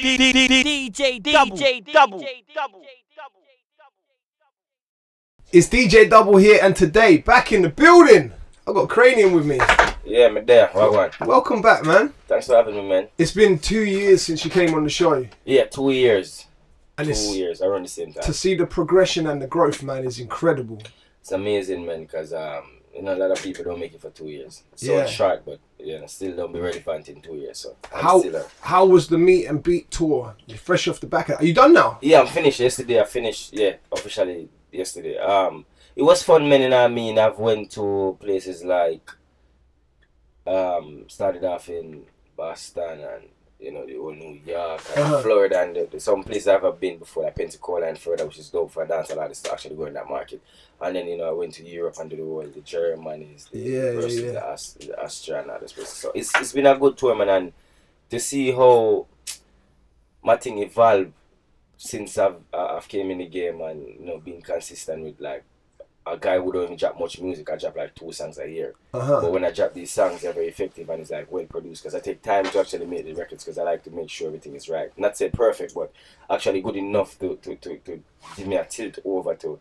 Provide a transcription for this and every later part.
DJDUBL. It's DJ Double here, and today, back in the building, I've got Kranium with me. Yeah, I'm there. Welcome. Welcome back, man. Thanks for having me, man. It's been 2 years since you came on the show. Yeah, 2 years. And 2 years, around the same time. To see the progression and the growth, man, is incredible. It's amazing, man, because you know, a lot of people don't make it for 2 years. So short, but you know, still don't be relevant in 2 years. So how was the meet and beat tour? You're fresh off the back. Are you done now? Yeah, I'm finished yesterday. I finished, officially yesterday. It was fun, man. And I mean, I've went to places like started off in Boston and you know the old New York and Florida, and some places I've ever been before, like Pensacola and Florida, which is dope for a dancehall artist to actually go in that market. And then you know I went to Europe and to the world, the Germany's, the Austria and all those places. So it's been a good tour, man, and to see how my thing evolved since I've came in the game and you know being consistent with like a guy who don't even drop much music. I drop like 2 songs a year. But when I drop these songs, they're very effective and it's like well produced because I take time to actually make the records because I like to make sure everything is right. Not say perfect, but actually good enough to give me a tilt over to,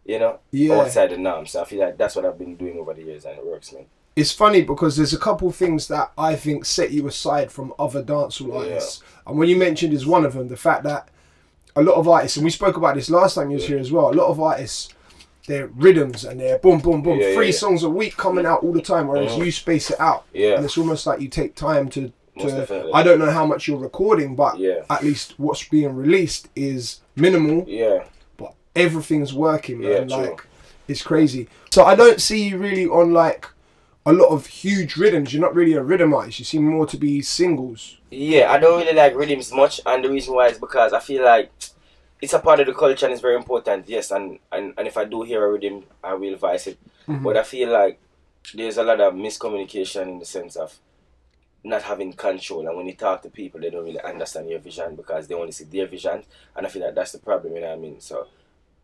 you know, outside the norm. So I feel like that's what I've been doing over the years and it works, man. It's funny because there's a couple of things that I think set you aside from other dancehall artists. And when you mentioned is one of them, the fact that a lot of artists, and we spoke about this last time you was here as well, a lot of artists, they're rhythms and they're boom, boom, boom. 3 songs a week coming out all the time, whereas you space it out. And it's almost like you take time to I don't know how much you're recording, but at least what's being released is minimal. But everything's working, man. Like, it's crazy. So I don't see you really on like a lot of huge rhythms. You're not really a rhythm artist. You seem more to be singles. Yeah, I don't really like rhythms much, and the reason why is because I feel like it's a part of the culture and it's very important, yes, and if I do hear a rhythm, I will voice it. But I feel like there's a lot of miscommunication in the sense of not having control, and when you talk to people, they don't really understand your vision because they only see their vision, and I feel like that's the problem, you know what I mean? So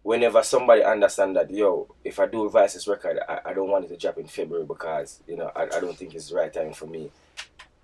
whenever somebody understands that, yo, if I do revise this record, I don't want it to drop in February because, you know, I don't think it's the right time for me.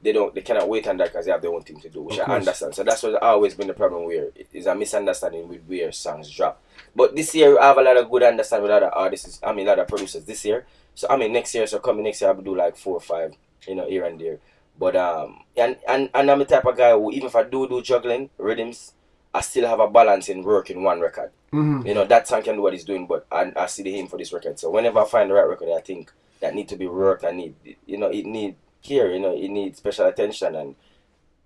They cannot wait on that because they have their own thing to do, which I understand. So that's what's always been the problem where is a misunderstanding with where songs drop. But this year I have a lot of good understanding with other artists, I mean a lot of producers this year. So I mean next year, so coming next year I'll do like 4 or 5, you know, here and there. But and I'm the type of guy who even if I do juggling rhythms, I still have a balance in working one record. You know, that song can do what it's doing, but I see the aim for this record. So whenever I find the right record I think that need to be worked, I need, you know, it need care, you know, it needs special attention, and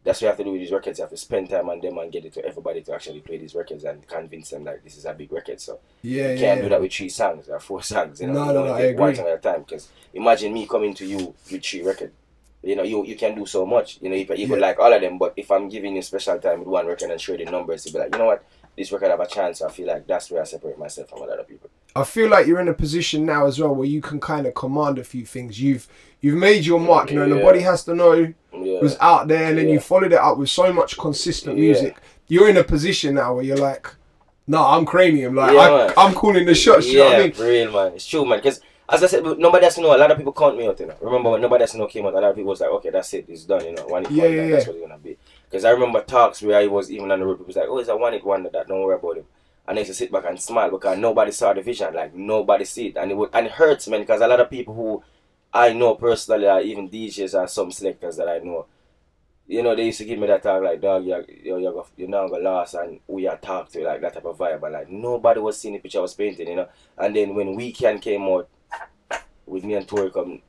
that's what you have to do with these records. You have to spend time on them and get it to everybody to actually play these records and convince them that this is a big record. So you can't do that with 3 songs or 4 songs, you know. No, I agree. One song at a time, because imagine me coming to you with 3 records. You know, you can do so much. You know, you could like all of them, but if I'm giving you special time with one record and show the numbers, you'll be like, you know what, this record have a chance. So I feel like that's where I separate myself from a lot of people. I feel like you're in a position now as well where you can kind of command a few things. You've made your mark, you know, nobody has to know who's out there, and then you followed it up with so much consistent music. You're in a position now where you're like, no, I'm Kranium, like I'm calling the shots. You know what I mean? For real, man. It's true, man. Because as I said, nobody has to know. A lot of people count me out, you know. Remember when Nobody Has to Know came out, a lot of people was like, okay, that's it, it's done, you know. That's what it's gonna be. Because I remember talks where I was even on the road, people was like, oh, it's a one-hit wonder, that don't worry about him. And I used to sit back and smile because nobody saw the vision, like nobody see it, and it hurts, man. Because a lot of people who I know personally, or even DJs or some selectors that I know, you know, they used to give me that talk like, dog, you're now gonna last, and we are talk to like that type of vibe, and like nobody was seeing the picture I was painting, you know. And then when Weekend came out with me and Tory come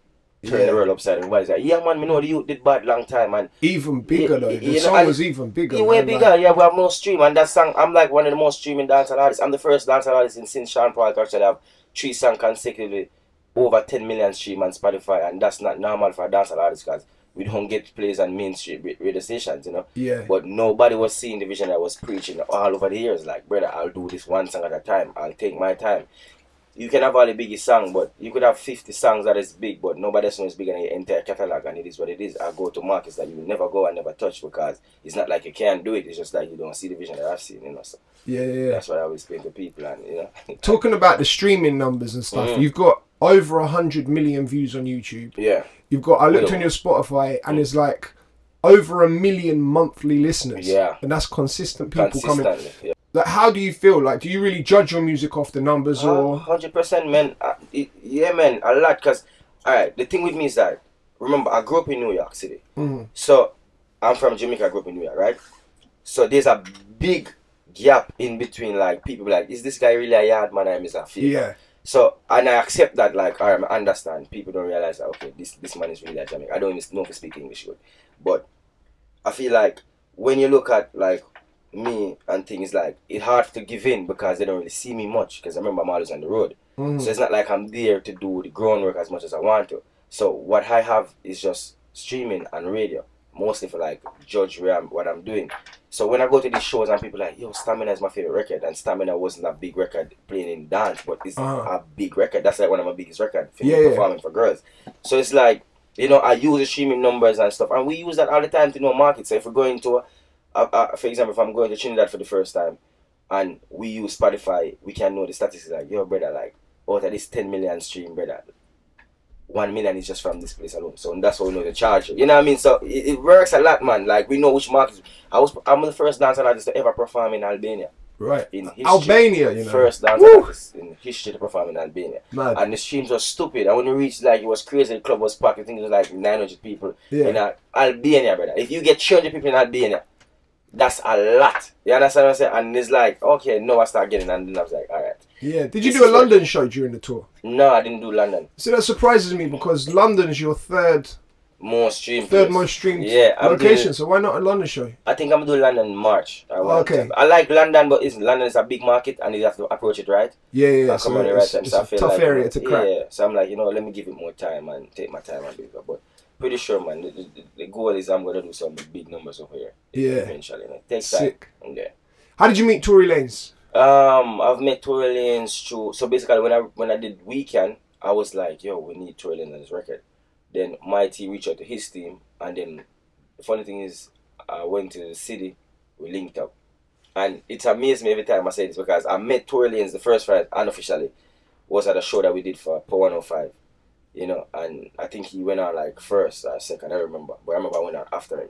turn the world upside and why is like, yeah, man, me know the youth did bad long time, and even bigger though. The song was even bigger. Yeah, way bigger. Like, we have more stream, and that song, I'm like one of the most streaming dancehall artists. I'm the first dancehall artist since Sean Paul to actually have 3 songs consecutively over 10 million stream on Spotify, and that's not normal for a dancehall artist because we don't get plays on mainstream radio stations, you know. But nobody was seeing the vision that I was preaching all over the years. Like, brother, I'll do this one song at a time. I'll take my time. You can have all the biggest song, but you could have 50 songs that is big, but nobody else knows bigger than your entire catalog, and it is what it is. I go to markets that you will never go and never touch because it's not like you can't do it. It's just like you don't see the vision that I've seen, you know. So that's what I always explain to people, and you know. Talking about the streaming numbers and stuff, you've got over 100 million views on YouTube. You've got. I looked on your Spotify, and it's like over 1 million monthly listeners. Yeah. And that's consistent people coming. Yeah. Like, how do you feel? Like, do you really judge your music off the numbers or? 100%, man. Yeah, man, a lot. Cause, alright, the thing with me is that, remember, I grew up in New York City. So, I'm from Jamaica, I grew up in New York, right? So, there's a big gap in between, like, people be like, is this guy really a yard man or is a fake? Yeah. So, and I accept that, like, alright, I understand. People don't realize that, okay, this man is really a Jamaican. I don't even know if he speak English good. But, I feel like, when you look at, like, me and things, like, it's hard to give in because they don't really see me much. Because I remember I'm always on the road. So, it's not like I'm there to do the groundwork as much as I want to. So, what I have is just streaming and radio. Mostly for, like, judge what I'm doing. So when I go to these shows and people are like, yo, Stamina is my favorite record, and Stamina wasn't a big record playing in dance, but it's a big record. That's like one of my biggest records for performing for girls. So it's like, you know, I use the streaming numbers and stuff, and we use that all the time to know market. So if we're going to, for example, if I'm going to Trinidad for the first time, and we use Spotify, we can know the statistics like, yo, brother, like, out of this 10 million stream, brother, 1 million is just from this place alone. So that's how we know the charge. You know what I mean? So it works a lot, man. Like, we know which markets. I'm the first dancer artist to ever perform in Albania. Right. In history. Albania, you know. First dancer artist in history to perform in Albania. Mad. And the streams were stupid. And when we reached, like, it was crazy. The club was packed. I think it was like 900 people in Albania, brother. If you get 300 people in Albania, that's a lot. You understand what I'm saying? And it's like, okay, no, I start getting, and then I was like, all right. Yeah. Did you do a London show during the tour? No, I didn't do London. So that surprises me because London's your third most streamed location. So why not a London show? I think I'm doing London in March. Okay. I like London, but London is a big market and you have to approach it right. Yeah. So it's a tough area to crack. Yeah. So I'm like, you know, let me give it more time and take my time and do it. But pretty sure, man, the goal is I'm gonna do some big numbers over here. Yeah. Eventually, you know. Takes Sick. time. Yeah. How did you meet Tory Lanez? I've met Tory Lanez through. So basically, when I did Weekend, I was like, yo, we need Tory Lanez on this record. Then Mighty reached out to his team, and then the funny thing is, I went to the city, we linked up, and it amazed me every time I say this because I met Tory Lanez the first Friday unofficially, was at a show that we did for Po 105, you know, and I think he went on like first or second, I don't remember, but I remember I went on after him,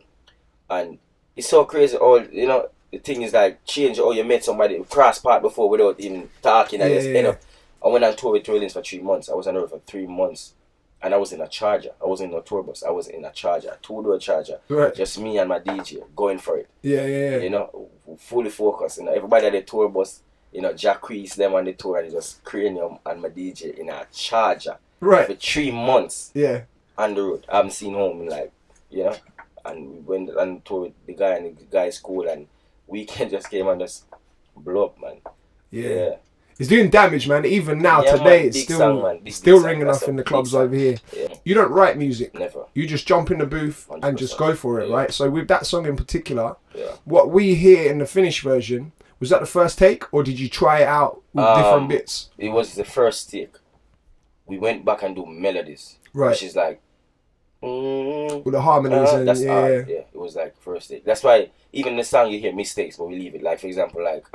and it's so crazy. All you know, the thing is like change. Oh, you met somebody cross path before without even talking, and you know, I went on tour with Tory Lanez for 3 months. I was on the road for 3 months. And I was in a Charger. I wasn't in a tour bus. I was in a Charger, 2-door Charger. Right. Just me and my DJ going for it. Yeah. You know, fully focused. You know, everybody at the tour bus, you know, Jack Reese, them on the tour, and it was Kranium and my DJ in a Charger. Right. For 3 months. Yeah. On the road. I haven't seen home in like, you know. And we went on tour with the guy, and the guy's cool, and Weekend just came and just blew up, man. Yeah. It's doing damage, man. Even now, today, it's still ringing off in the clubs over here. Yeah. You don't write music. Never. You just jump in the booth 100%. and just go for it, right? So with that song in particular, what we hear in the finished version, was that the first take, or did you try it out with different bits? It was the first take. We went back and do melodies, right? Which is like with the harmonies and that's art. Yeah, it was like first take. That's why even the song you hear mistakes, but we leave it. Like for example, like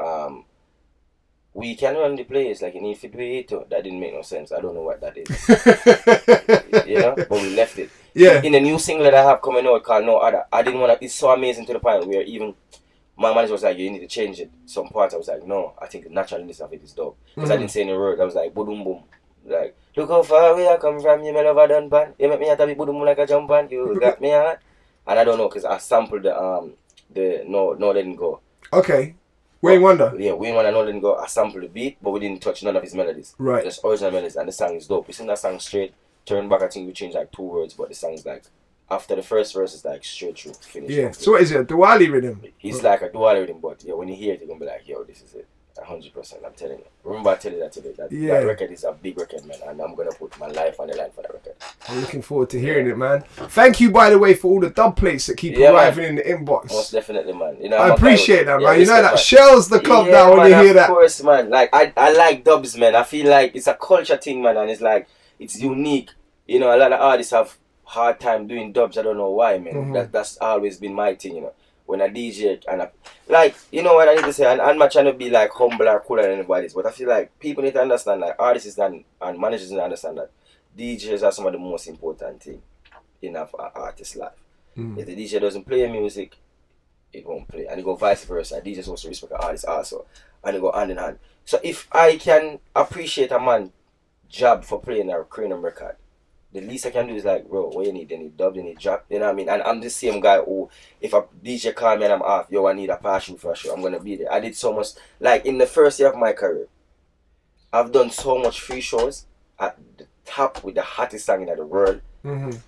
we can run the place like you need to do it. That didn't make no sense. I don't know what that is. You know, but we left it. Yeah. In the new single that I have coming out called No Odda, I didn't want to. It's so amazing to the point where even my manager was like, "You need to change it." Some parts I was like, "No, I think the naturalness of it is dope." Because I didn't say any word. I was like, "Boom, boom." Like, look how far away I come from. You may never done pan. You make me have to be boom like a jump pan. You got me on. And I don't know because I sampled the No Letting Go. Okay. Wayne Wonder. Yeah, Wayne Wonder, No Letting Go. I sampled the beat, but we didn't touch none of his melodies. Right. Just original melodies, and the song is dope. We sing that song straight. Turn back, I think we changed like 2 words, but the song's like after the first verse is like straight through finish. Yeah. So what is it? A Diwali rhythm? It's like a Diwali rhythm, but yeah, when you hear it, you're gonna be like, yo, this is it. 100%, I'm telling you. Remember I tell you that today. That record is a big record, man, and I'm gonna put my life on the line for that record. I'm looking forward to hearing it, man. Thank you, by the way, for all the dub plates that keep arriving in the inbox. Most definitely, man. You know, I appreciate that, man. You know that shells the club down when you hear that. Of course, man. Like I like dubs, man. I feel like it's a culture thing, man, and it's like it's unique. You know, a lot of artists have hard time doing dubs. I don't know why, man. That's always been my thing, you know. When I DJ and like, you know what I need to say, and I'm not trying to be like humble or cooler than anybody, but I feel like people need to understand, like artists and managers need to understand that DJs are some of the most important thing in an artist's life. If the DJ doesn't play music, it won't play. And it go vice versa. DJ supposed to respect the artist also. And it go hand in hand. So if I can appreciate a man job for playing a Kranium record, the least I can do is like, bro, what you need? They need dub, they need drop. You know what I mean? And I'm the same guy who, if a DJ call me and I'm off, yo, I need a passion for a show, I'm gonna be there. I did so much, like in the first year of my career, I've done so much free shows at the top with the hottest song in the world.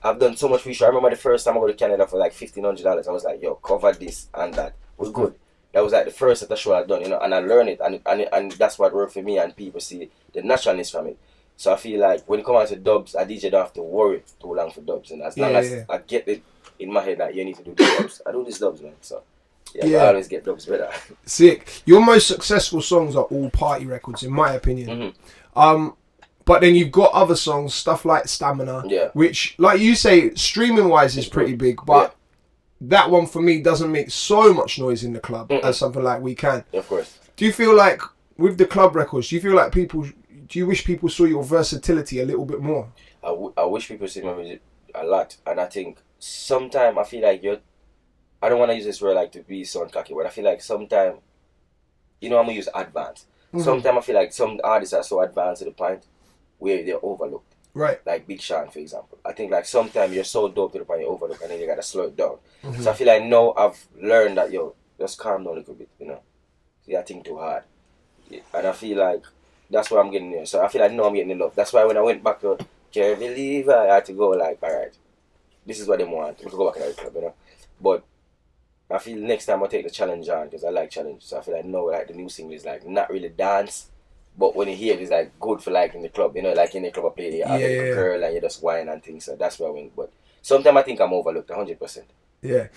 I've done so much free shows. I remember the first time I went to Canada for like $1,500. I was like, yo, cover this and that. We're good. That was like the first set of show I've done, you know, and I learned it, and that's what worked for me, and people see the naturalness from it. So I feel like when it comes out to dubs, a DJ don't have to worry too long for dubs, and as long as I get it in my head that you need to do dubs, I do these dubs, man. So I always get dubs better. Sick. Your most successful songs are all party records, in my opinion. But then you've got other songs, stuff like Stamina, which, like you say, streaming wise is pretty big, but that one for me doesn't make so much noise in the club as something like We Can. Of course. Do you feel like with the club records, do you feel like people, do you wish people saw your versatility a little bit more? I wish people see my music a lot, and I think sometimes I feel like I don't want to use this word like to be sound cocky, but I feel like sometimes, you know, I'm gonna use advanced. Sometimes I feel like some artists are so advanced to the point where they're overlooked. Right. Like Big Sean, for example. I think like sometimes you're so dope to the point you're overlooked, and then you gotta slow it down. So I feel like now I've learned that, yo, just calm down a little bit, you know. See, I think too hard. And I feel like that's what I'm getting there. So I feel like now I'm getting in love. That's why when I went back to Can't Believe I had to go like, alright, this is what they want. We could go back in the club, you know. But I feel next time I'll take the challenge on, because I like challenge. So I feel like no, like the new single is like not really dance, but when you hear it, it's like good for like in the club, you know, like in the club I play, you have a girl and you just whine and things. So that's where I win. But sometimes I think I'm overlooked 100%. Yeah.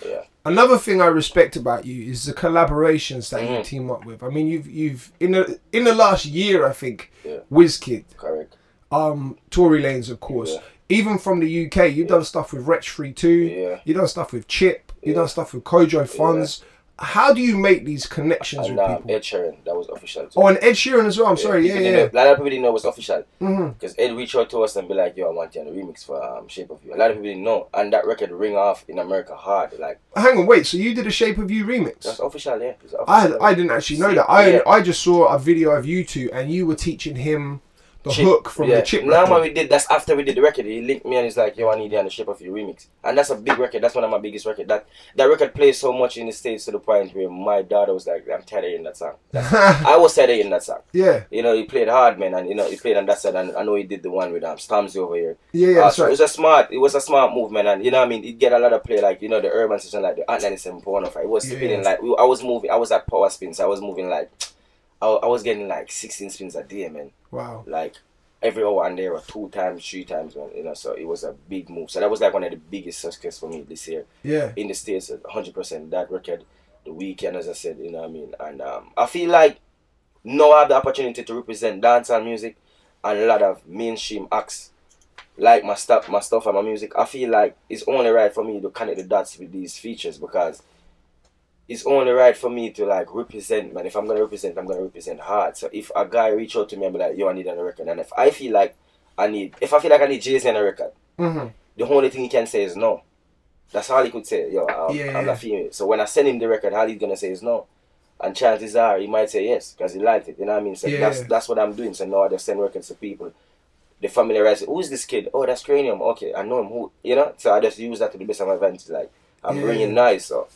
Another thing I respect about you is the collaborations that you team up with. I mean, you've in the last year, I think, WizKid, correct, Tory Lanez, of course. Even from the UK, you've done stuff with Wretch 32. You've done stuff with Chip. You've done stuff with Kojo Funds. How do you make these connections with people? Ed Sheeran, that was official too. Oh, and Ed Sheeran as well. I'm sorry. A lot of people didn't know it was official because Ed reached out to us and be like, "Yo, I want you on a remix for Shape of You." A lot of people didn't know, and that record ring off in America hard. Like, hang on, wait. So you did a Shape of You remix? That's official, yeah. I didn't actually know that. I just saw a video of you two, and you were teaching him the hook from the Chip record. Now we did, that's after we did the record. He linked me and he's like, yo, I need you on the Shape of You remix. And that's a big record. That's one of my biggest records. That record plays so much in the States to the point where my daughter was like, I'm tired of hearing that song. I was tired of hearing that song. Yeah. You know, he played hard, man, and you know, he played on that side, and I know he did the one with Stormzy over here. That's right. It was a smart movement, and you know what I mean, it get a lot of play, like, you know, the urban section, like the At97 Pornify. It was spinning like, I was moving, I was at power spin, so I was moving like, I was getting like 16 spins a day, man. Wow. Like, every hour, and there were 2 times, 3 times, man, you know, so it was a big move. So that was like one of the biggest success for me this year. Yeah. In the States, 100%. That record, The Weekend, as I said, you know what I mean? And I feel like now I have the opportunity to represent dancehall music and a lot of mainstream acts, like my stuff and my music. I feel like it's only right for me to connect the dots with these features, because it's only right for me to like represent, man. If I'm gonna represent, I'm gonna represent hard. So if a guy reach out to me and be like, yo, I need on a record, and if I feel like I need Jay-Z on a record, the only thing he can say is no. That's all he could say. Yo, I'm not feeling it. So when I send him the record, all he's gonna say is no. And chances are he might say yes, because he liked it. You know what I mean? So that's what I'm doing. So now I just send records to people. They familiarize it. Who's this kid? Oh, that's Kranium. Okay, I know him. Who? You know? So I just use that to the best of my advantage. Like, I'm bringing nice, so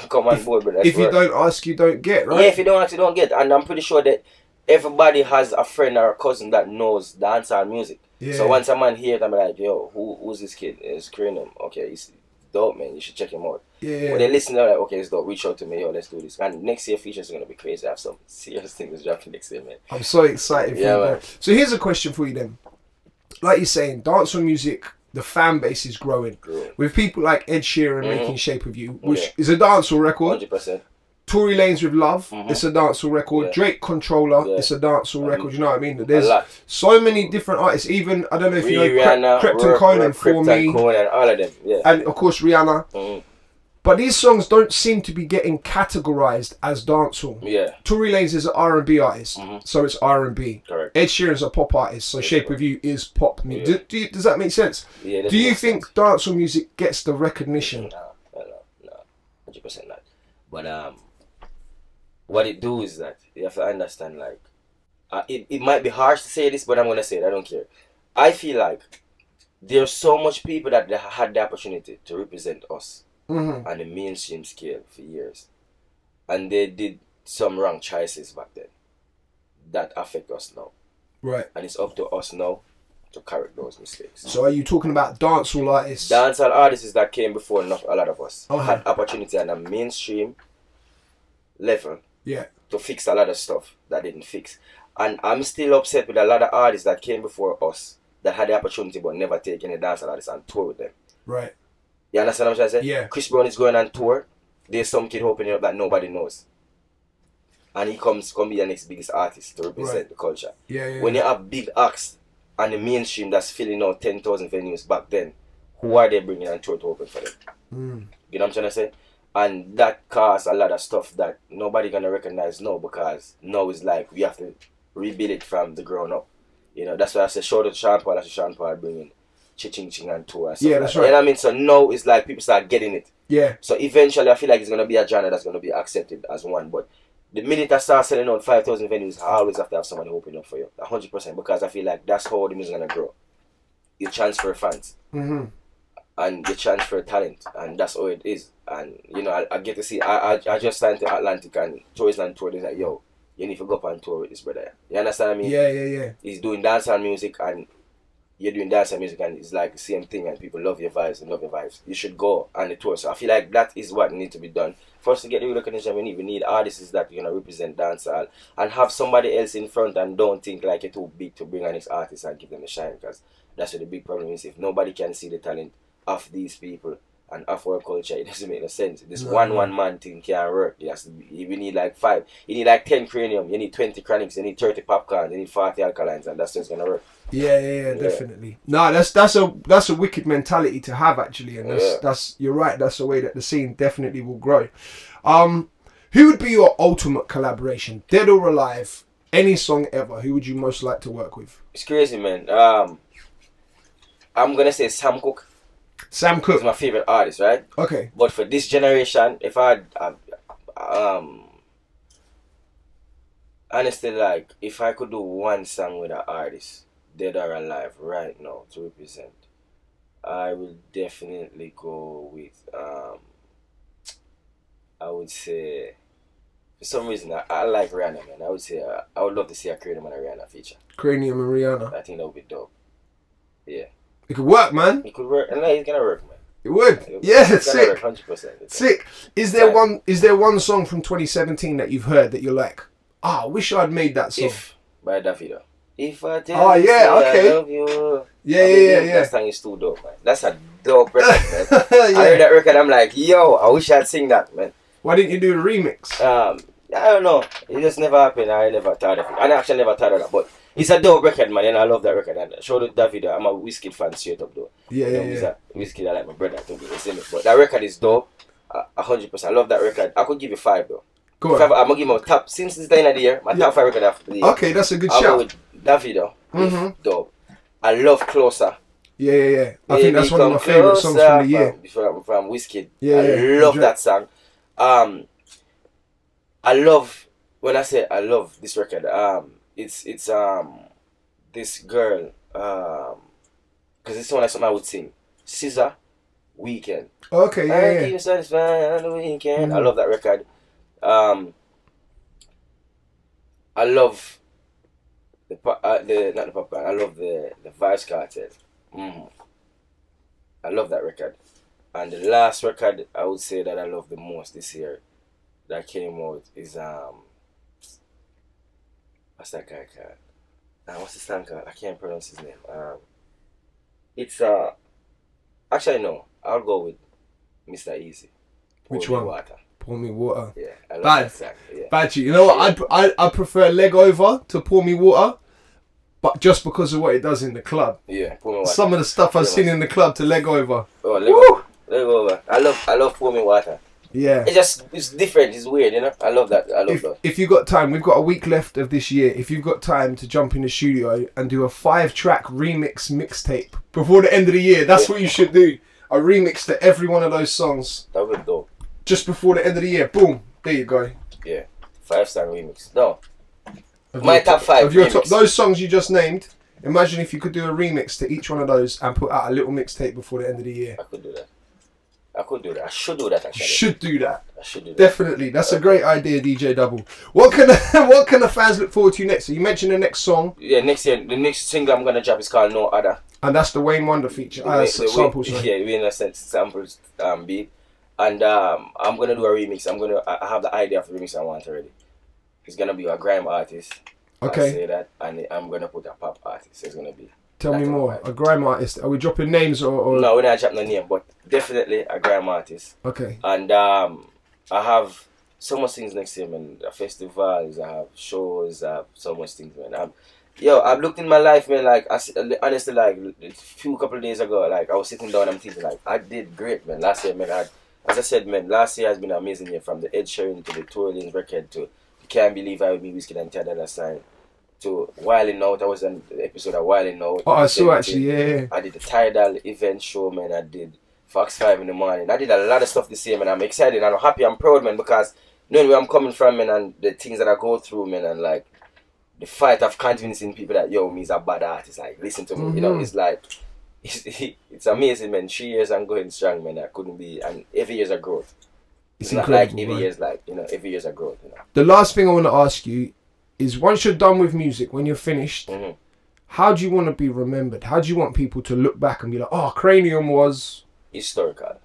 come on board, but if you don't ask, you don't get, right? Yeah, if you don't ask, you don't get. And I'm pretty sure that everybody has a friend or a cousin that knows dancehall music. Yeah. So once a man hears it, I'm like, yo, who's this kid? It's Kranium. Okay, he's dope, man. You should check him out. Yeah. When they listen, they're like, okay, it's dope. Reach out to me, yo, let's do this. And next year features are gonna be crazy. I have some serious things dropping next year, man. I'm so excited for you, man. So here's a question for you then. Like you're saying, dancehall music, the fan base is growing. With people like Ed Sheeran making Shape of You, which is a dancehall record. 100%. Tory Lanez with Love, it's a dancehall record. Drake Controller, it's a dancehall record. You know what I mean? There's so many different artists. Even, I don't know if you know, Krypton Conan, For Me, all of them. And of course Rihanna. But these songs don't seem to be getting categorized as dancehall. Tory Lanez is an R&B artist, so it's R&B. Correct. Ed Sheeran's a pop artist, so Shape of You is pop music. Does that make sense? Do you think dancehall music gets the recognition 100% not. But what it do is that you have to understand, like, it might be harsh to say this, but I'm gonna say it. I don't care. I feel like there's so much people that had the opportunity to represent us on the mainstream scale for years, and they did some wrong choices back then that affect us now. Right. And it's up to us now to correct those mistakes. So are you talking about dancehall artists? Dancehall artists that came before, not a lot of us, had opportunity on a mainstream level to fix a lot of stuff that didn't fix. And I'm still upset with a lot of artists that came before us that had the opportunity but never take any dancehall artists and tour with them. Right. You understand what I'm trying to say? Yeah. Chris Brown is going on tour. There's some kid opening up that nobody knows. And he comes be the next biggest artist to represent the culture. When you have big acts on the mainstream that's filling out 10,000 venues back then, who are they bringing on tour to open for them? You know what I'm trying to say? And that caused a lot of stuff that nobody gonna recognize now, because now it's like we have to rebuild it from the ground up. You know, that's why I say shout out to Sean Paul. That's Sean Paul bringing Ching Ching and tour and stuff. Yeah, that's right. right. You know what I mean? So now it's like people start getting it. Yeah. So eventually I feel like it's gonna be a genre that's gonna be accepted as one. But the minute I start selling out 5,000 venues, I always have to have somebody opening up for you. 100%, because I feel like that's how the music is gonna grow. You transfer fans. And you transfer talent, and that's all it is. And you know, I get to see. I just signed to Atlantic and Tory Lanez tour. They're like, yo, you need to go up and tour with this brother. You understand what I mean? Yeah. He's doing dancehall music, and you're doing dancehall music, and it's like the same thing. And people love your vibes and love your vibes. You should go on the tour. So I feel like that is what needs to be done. First, to get the recognition we need artists that are gonna represent dancehall and have somebody else in front, and don't think like you're too big to bring on this artist and give them a shine, because that's what the big problem is. If nobody can see the talent of these people and of our culture, it doesn't make no sense. This one man thing can't work. It has to be, we need like 5. You need like 10 cranium, you need 20 chronics, you need 30 popcorns, you need 40 alkalines, and that's just gonna work. Yeah, Definitely. No, that's a wicked mentality to have, actually, and that's you're right. That's the way that the scene definitely will grow. Who would be your ultimate collaboration, dead or alive? Any song ever? Who would you most like to work with? It's crazy, man. I'm gonna say Sam Cooke. Sam Cooke is my favorite artist, right? Okay. But for this generation, if I honestly, like, if I could do one song with an artist, dead or alive, right now to represent, I will definitely go with I would say, for some reason, I like Rihanna, man. I would say I would love to see a Kranium and a Rihanna feature. Kranium and Rihanna. I think that would be dope. Yeah. It could work, man. It could work, and it's gonna work, man. It would. Yeah, it's sick. 100%. Sick. Is there one song from 2017 that you've heard that you're like, I wish I'd made that song? If by Davido. If I tell you okay. I love you. Yeah. That song is too dope, man. That's a dope record, man. I heard that record, I'm like, yo, I wish I'd sing that, man. Why didn't you do a remix? I don't know. It just never happened. I never thought of it. I actually never thought of that, but it's a dope record, man, and I love that record. And shout out to Davido. I'm a Wizkid fan straight up, though. Yeah. Wizkid, I like my brother, to be honest. But that record is dope. 100%. I love that record. I could give you 5, though. Go on. I'm gonna give him a top, since it's the end of the year, my top 5 record after the year. Okay, that's a good I'll shout. go with Davido. Dope. I love Closer. Yeah. I think that's one of my favourite songs from the year. From Wizkid. Yeah, I love that song. I love, when I say I love this record, it's this girl, because it's something I would sing. SZA, Weekend. Okay, yeah. Keep you satisfied on the weekend. I love that record. I love not the pop band. I love the Vibes Cartel. I love that record. And the last record I would say that I love the most this year that came out is what's that guy called? What's the song called? I can't pronounce his name. It's actually no. I'll go with Mr. Easy. Which one? Water. Pour Me Water. Yeah, I love that song. Yeah. Bad. You know what? I prefer Leg Over to Pour Me Water, but just because of what it does in the club. Yeah, Pour Me Water. Some of the stuff I've seen in the club to Leg Over. Oh, Leg Over. I love Pour Me Water. Yeah. It's different. It's weird, you know. I love that. If you've got time, we've got a week left of this year. If you've got time to jump in the studio and do a 5-track remix mixtape before the end of the year, that's what you should do. A remix to every one of those songs. That would be dope. just before the end of the year. Boom. There you go. Yeah. 5-star remix. No. My top 5 of your top, those songs you just named. Imagine if you could do a remix to each one of those and put out a little mixtape before the end of the year. I could do that. I could do that. I should do that actually. Should do that. I should do that. Definitely. That's a great idea, DJ Double. What can the fans look forward to next? So you mentioned the next song. Yeah, next year the next single I'm gonna drop is called No Odda. And that's the Wayne Wonder feature. Samples. Yeah, Wayne a samples beat. And I'm gonna do a remix. I have the idea of the remix I want already. It's gonna be a grime artist. Okay. I say that, and I'm gonna put a pop artist. It's gonna be. Tell me more. A grime artist. Are we dropping names or? No, we're not dropping no name, but definitely a grime artist. Okay. And I have so much things next year, man. Festivals, I have shows, I have so much things, man. I've looked in my life, man. Like honestly, like a couple of days ago, like I was sitting down, I'm thinking, like I did great, man. Last year, man. As I said, man, last year has been an amazing year. From the Ed Sheeran to the Tory Lanez record to Can't Believe I With Me, Whiskey and Tada sign. To Wilding Out, I was on the episode of Wilding Out. Oh, I saw actually, yeah. I did the Tidal event show, man. I did Fox 5 in the morning. I did a lot of stuff this year, man. I'm excited and I'm happy, I'm proud, man, because knowing where I'm coming from, man, and the things that I go through, man, and like the fight of convincing people that, yo, me's a bad artist, like, listen to me, you know, it's like, it's amazing, man. 3 years I'm going strong, man. I couldn't be, and every year's a growth. It's not like every year's like, you know, every year's a growth, you know. The last thing I want to ask you is, once you're done with music, when you're finished, how do you want to be remembered? How do you want people to look back and be like, oh, Kranium was... Historical.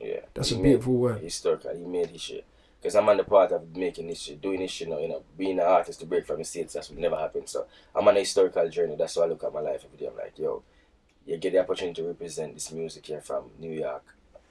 Yeah. That's a beautiful word. Historical. He made history. Because I'm on the part of making history, doing history now, you know, being an artist to break from the States, that's what never happened. So I'm on a historical journey. That's why I look at my life every day. I'm like, yo, you get the opportunity to represent this music here from New York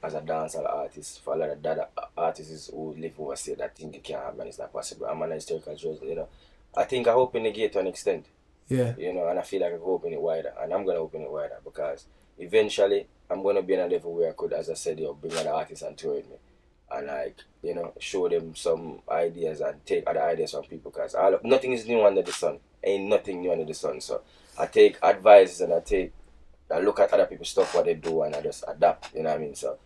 as a dancehall artist. For a lot of other artists who live overseas that think it can't happen, it's not possible. I'm on a historical journey, you know. I think I open the gate to an extent. Yeah. You know, and I feel like I can open it wider. And I'm going to open it wider because eventually I'm going to be on a level where I could, as I said, you know, bring other artists and tour with me. And like, you know, show them some ideas and take other ideas from people, because nothing is new under the sun. Ain't nothing new under the sun. So I take advice and I look at other people's stuff, what they do, and I just adapt, you know what I mean? So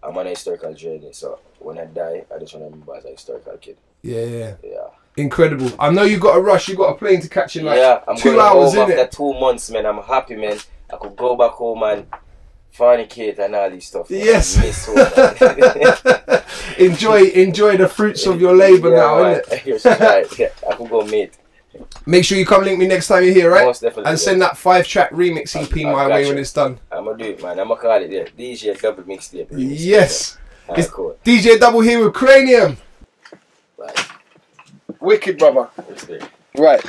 I'm on a historical journey, so when I die, I just want to remember as a historical kid. Yeah. Incredible. I know you got a rush, you got a plane to catch in like I'm 2 hours, home innit? after 2 months, man. I'm happy, man. I could go back home and fornicate and all this stuff. Yes. Miss home, enjoy the fruits of your labour now, innit? Right. Yeah, I could go mate. Make sure you come link me next time you're here, right? Most definitely. And send that 5-track remix EP my way when it's done. I'm gonna do it, man. I'm gonna call it DJDUBL mixtape. Yes. It's cool. DJ Double here with Kranium. Right. Wicked, brother. It's there. Right.